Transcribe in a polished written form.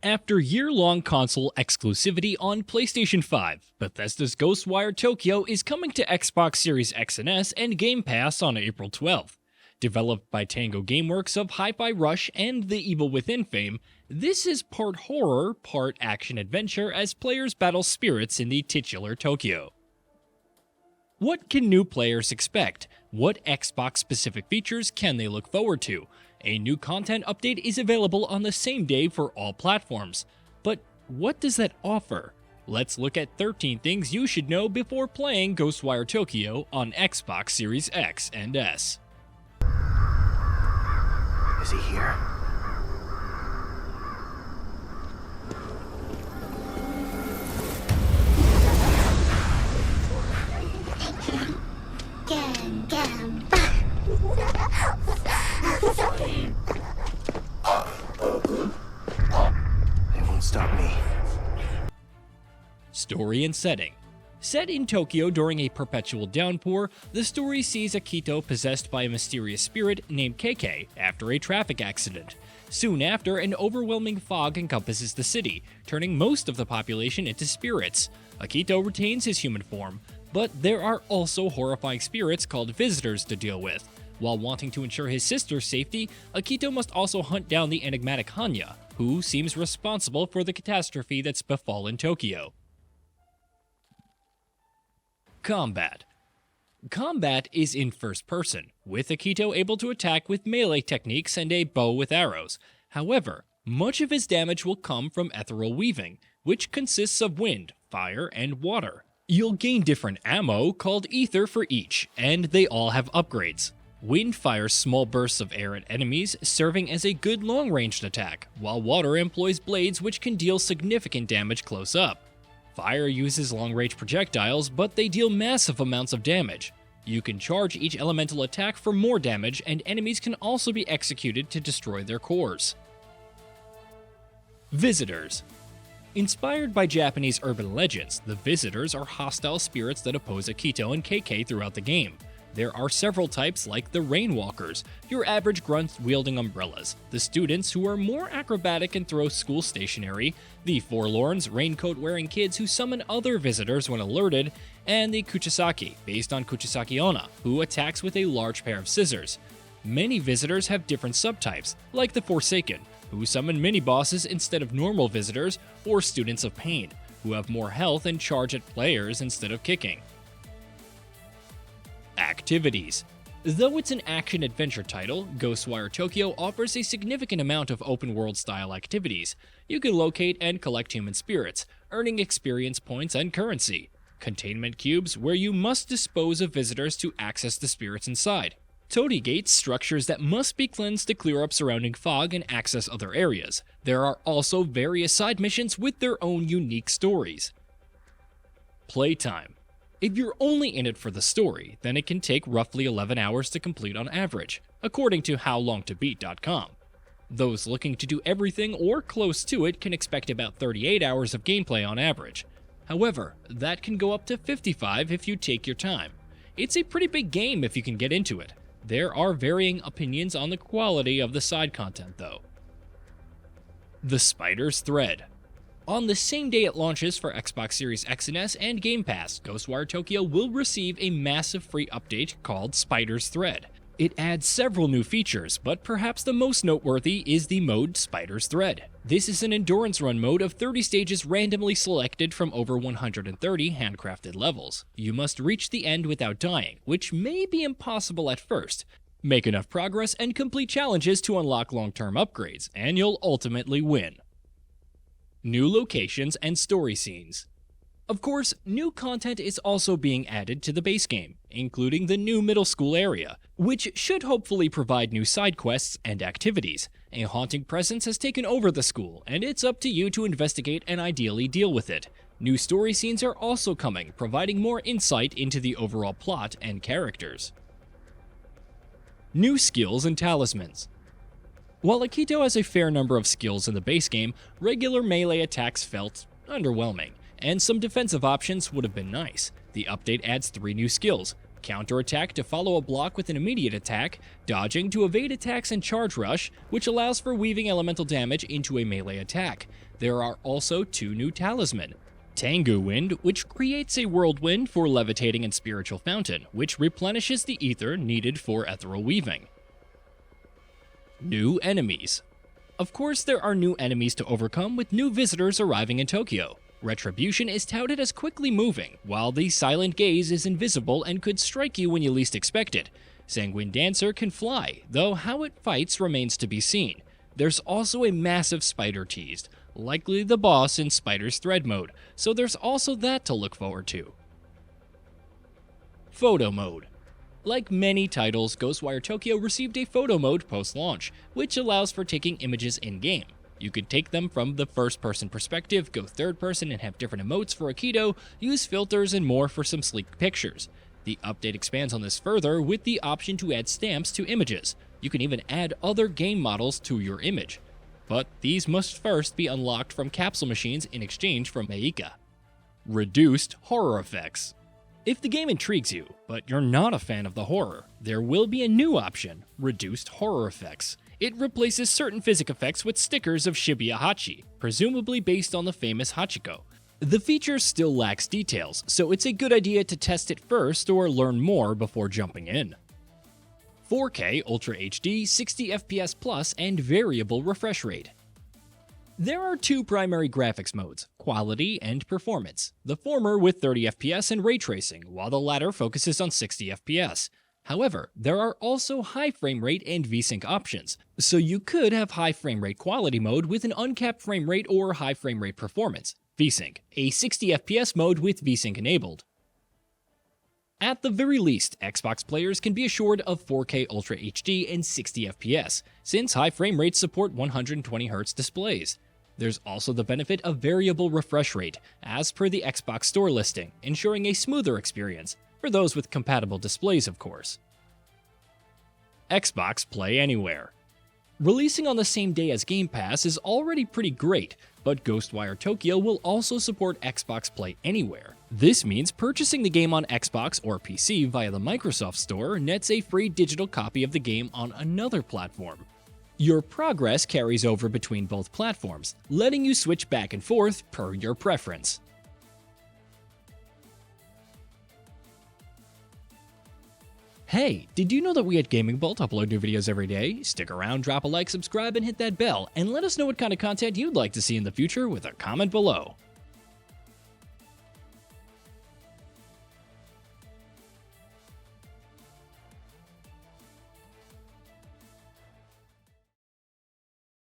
After year-long console exclusivity on PlayStation 5, Bethesda's Ghostwire Tokyo is coming to Xbox Series X and S and Game Pass on April 12th. Developed by Tango Gameworks of Hi-Fi Rush and The Evil Within fame, this is part horror, part action-adventure as players battle spirits in the titular Tokyo. What can new players expect? What Xbox-specific features can they look forward to? A new content update is available on the same day for all platforms. But what does that offer? Let's look at 13 things you should know before playing Ghostwire Tokyo on Xbox Series X and S. Is he here? They won't stop me. Story and setting. Set in Tokyo during a perpetual downpour, the story sees Akito possessed by a mysterious spirit named KK after a traffic accident. Soon after, an overwhelming fog encompasses the city, turning most of the population into spirits. Akito retains his human form, but there are also horrifying spirits called visitors to deal with. While wanting to ensure his sister's safety, Akito must also hunt down the enigmatic Hanya, who seems responsible for the catastrophe that's befallen Tokyo. Combat. Combat is in first person, with Akito able to attack with melee techniques and a bow with arrows. However, much of his damage will come from ethereal weaving, which consists of wind, fire, and water. You'll gain different ammo called ether for each, and they all have upgrades. Wind fires small bursts of air at enemies, serving as a good long-ranged attack, while water employs blades which can deal significant damage close up. Fire uses long-range projectiles, but they deal massive amounts of damage. You can charge each elemental attack for more damage, and enemies can also be executed to destroy their cores. Visitors. Inspired by Japanese urban legends, the visitors are hostile spirits that oppose Akito and KK throughout the game. There are several types like the Rainwalkers, your average grunts wielding umbrellas, the students who are more acrobatic and throw school stationery, the Forlorns, raincoat-wearing kids who summon other visitors when alerted, and the Kuchisaki, based on Kuchisaki Onna, who attacks with a large pair of scissors. Many visitors have different subtypes, like the Forsaken, who summon mini-bosses instead of normal visitors, or Students of Pain, who have more health and charge at players instead of kicking. Activities. Though it's an action-adventure title, Ghostwire Tokyo offers a significant amount of open-world style activities. You can locate and collect human spirits, earning experience points and currency. Containment cubes, where you must dispose of visitors to access the spirits inside. Toady gates, structures that must be cleansed to clear up surrounding fog and access other areas. There are also various side missions with their own unique stories. Playtime. If you're only in it for the story, then it can take roughly 11 hours to complete on average, according to HowLongToBeat.com. Those looking to do everything or close to it can expect about 38 hours of gameplay on average. However, that can go up to 55 if you take your time. It's a pretty big game if you can get into it. There are varying opinions on the quality of the side content, though. The Spider's Thread. On the same day it launches for Xbox Series X and S and Game Pass, Ghostwire Tokyo will receive a massive free update called Spider's Thread. It adds several new features, but perhaps the most noteworthy is the mode Spider's Thread. This is an endurance run mode of 30 stages randomly selected from over 130 handcrafted levels. You must reach the end without dying, which may be impossible at first. Make enough progress and complete challenges to unlock long-term upgrades, and you'll ultimately win. New locations and story scenes. Of course, new content is also being added to the base game, including the new middle school area, which should hopefully provide new side quests and activities. A haunting presence has taken over the school, and it's up to you to investigate and ideally deal with it. New story scenes are also coming, providing more insight into the overall plot and characters. New skills and talismans. While Akito has a fair number of skills in the base game, regular melee attacks felt underwhelming, and some defensive options would have been nice. The update adds 3 new skills: counterattack to follow a block with an immediate attack, dodging to evade attacks and charge rush, which allows for weaving elemental damage into a melee attack. There are also 2 new talisman. Tango Wind, which creates a whirlwind for levitating and spiritual fountain, which replenishes the ether needed for ethereal weaving. New enemies. Of course, there are new enemies to overcome with new visitors arriving in Tokyo. Retribution is touted as quickly moving, while the Silent Gaze is invisible and could strike you when you least expect it. Sanguine Dancer can fly, though how it fights remains to be seen. There's also a massive spider teased, likely the boss in Spider's Thread mode, so there's also that to look forward to. Photo Mode. Like many titles, Ghostwire Tokyo received a photo mode post-launch, which allows for taking images in-game. You could take them from the first-person perspective, go third-person and have different emotes for Aikido, use filters and more for some sleek pictures. The update expands on this further with the option to add stamps to images. You can even add other game models to your image. But these must first be unlocked from capsule machines in exchange for Meika. Reduced horror effects. If the game intrigues you, but you're not a fan of the horror, there will be a new option, Reduced Horror Effects. It replaces certain physics effects with stickers of Shibuya Hachi, presumably based on the famous Hachiko. The feature still lacks details, so it's a good idea to test it first or learn more before jumping in. 4K Ultra HD, 60 FPS Plus, and variable refresh rate. There are 2 primary graphics modes, quality and performance, the former with 30 FPS and ray tracing, while the latter focuses on 60 FPS. However, there are also high frame rate and VSync options, so you could have high frame rate quality mode with an uncapped frame rate or high frame rate performance, VSync, a 60 FPS mode with VSync enabled. At the very least, Xbox players can be assured of 4K Ultra HD and 60 FPS, since high frame rates support 120Hz displays. There's also the benefit of variable refresh rate, as per the Xbox Store listing, ensuring a smoother experience, for those with compatible displays of course. Xbox Play Anywhere. Releasing on the same day as Game Pass is already pretty great, but Ghostwire Tokyo will also support Xbox Play Anywhere. This means purchasing the game on Xbox or PC via the Microsoft Store nets a free digital copy of the game on another platform. Your progress carries over between both platforms, letting you switch back and forth per your preference. Hey, did you know that we at GamingBolt upload new videos every day? Stick around, drop a like, subscribe, and hit that bell, and let us know what kind of content you'd like to see in the future with a comment below.